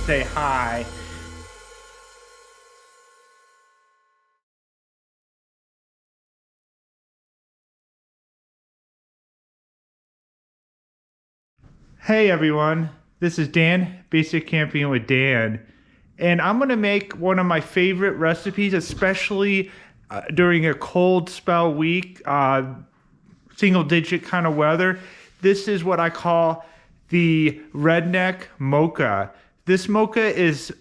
stay high. Hey everyone, this is Dan, Basic Camping with Dan, and I'm gonna make one of my favorite recipes, especially during a cold spell week, single digit kind of weather. This is what I call the Redneck Mocha. This mocha is,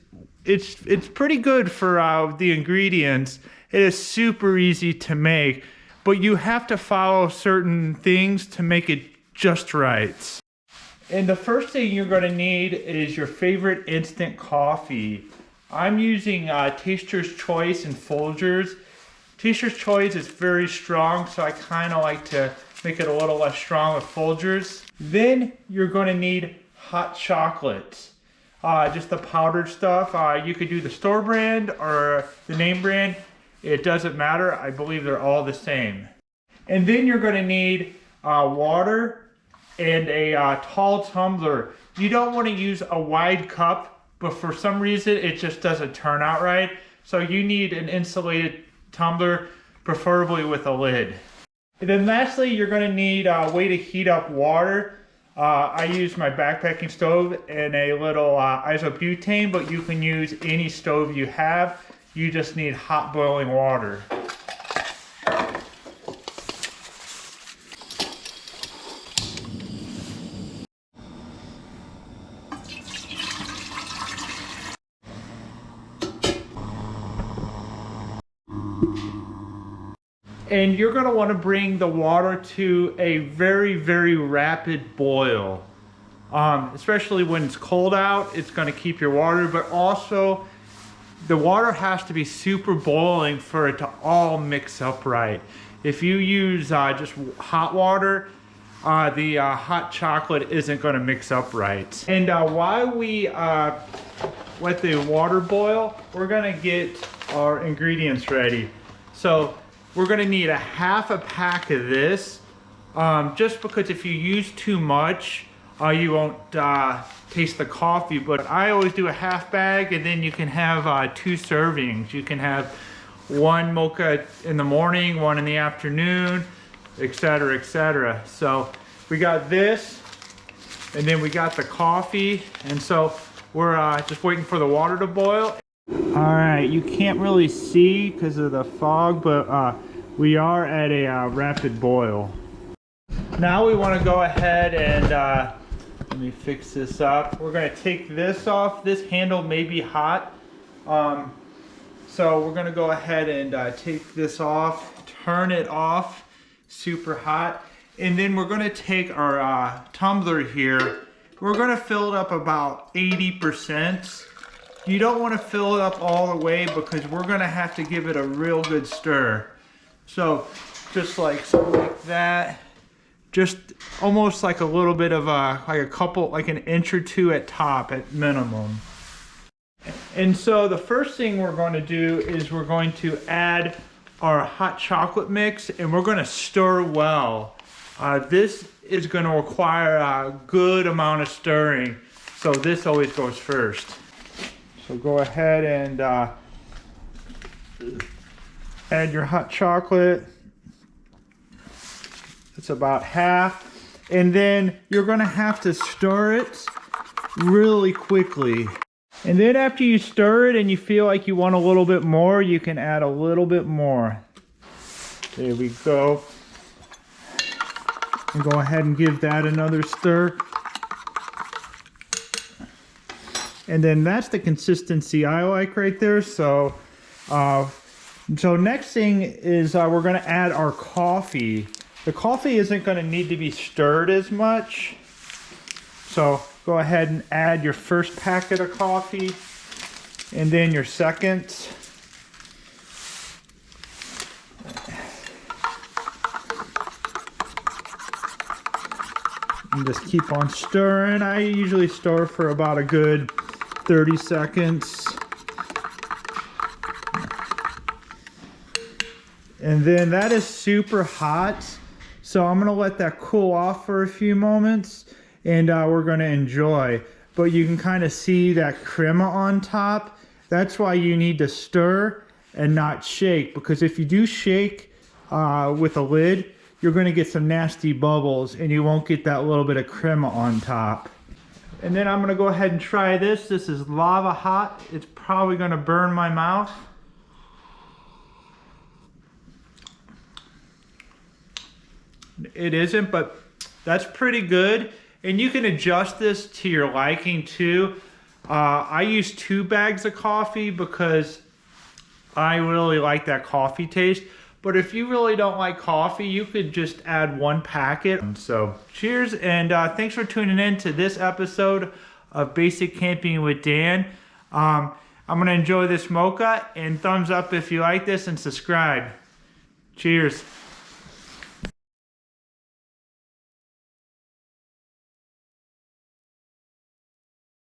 it's pretty good for the ingredients. It is super easy to make, but you have to follow certain things to make it just right. And the first thing you're going to need is your favorite instant coffee. I'm using Taster's Choice and Folgers. Taster's Choice is very strong, so I kind of like to make it a little less strong with Folgers. Then you're going to need hot chocolate. Just the powdered stuff. You could do the store brand or the name brand. It doesn't matter. I believe they're all the same. And then you're going to need water and a tall tumbler. You don't want to use a wide cup, but for some reason it just doesn't turn out right. So you need an insulated tumbler, preferably with a lid. And then lastly, you're going to need a way to heat up water. I use my backpacking stove and a little isobutane, but you can use any stove you have. You just need hot boiling water. And you're going to want to bring the water to a very, very rapid boil. Especially when it's cold out, it's going to keep your water, but also the water has to be super boiling for it to all mix up right. If you use just hot water, the hot chocolate isn't going to mix up right. And while we let the water boil, we're going to get our ingredients ready. So we're going to need a half a pack of this, just because if you use too much, you won't taste the coffee. But I always do a half bag, and then you can have 2 servings. You can have one mocha in the morning, one in the afternoon, etc., etc. So we got this, and then we got the coffee, and so we're just waiting for the water to boil. All right, you can't really see because of the fog, but we are at a rapid boil. Now we want to go ahead and let me fix this up. We're going to take this off. This handle may be hot, so we're going to go ahead and take this off, turn it off, super hot, and then we're going to take our tumbler here. We're going to fill it up about 80%. You don't want to fill it up all the way because we're going to have to give it a real good stir. So just like something like that, just almost like a little bit of like an inch or 2 at top at minimum. And so the first thing we're going to do is we're going to add our hot chocolate mix, and we're going to stir well. This is going to require a good amount of stirring, so this always goes first. So go ahead and add your hot chocolate. It's about half. And then you're going to have to stir it really quickly. And then after you stir it and you feel like you want a little bit more, you can add a little bit more. There we go. And go ahead and give that another stir. And then that's the consistency I like right there. So next thing is we're going to add our coffee. The coffee isn't going to need to be stirred as much. So go ahead and add your first packet of coffee, and then your second. And just keep on stirring. I usually stir for about a good 30 seconds. And then that is super hot. So I'm gonna let that cool off for a few moments, and we're gonna enjoy. but you can kind of see that crema on top. That's why you need to stir and not shake, because if you do shake with a lid, you're going to get some nasty bubbles and you won't get that little bit of crema on top. And then I'm going to go ahead and try this. This is lava hot. It's probably going to burn my mouth. It isn't, but that's pretty good. And you can adjust this to your liking too. I use 2 bags of coffee because I really like that coffee taste. But if you really don't like coffee, you could just add 1 packet. So cheers, and thanks for tuning in to this episode of Basic Camping with Dan. I'm gonna enjoy this mocha, and thumbs up if you like this, and subscribe. Cheers.